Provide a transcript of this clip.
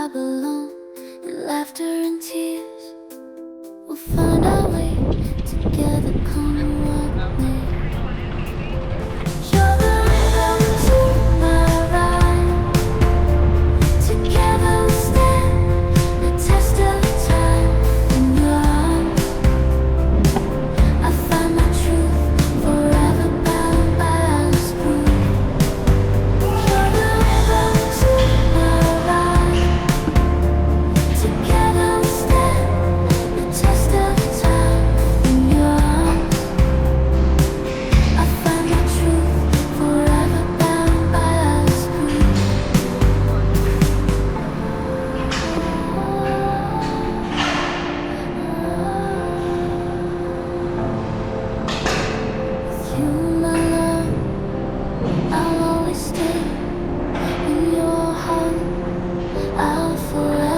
I belong. In laughter and tears, we'll find our way together. Come and walk me. You're the rhythm to my ride. Together we stand the test of time. In your arms, I find my truth, forever bound by our screw. You're the rhythm to my ride. Together we stand the test of time. In your arms, I find my truth, forever bound by our screw. With you, my love, I'll always stay. In your heart, I'll forever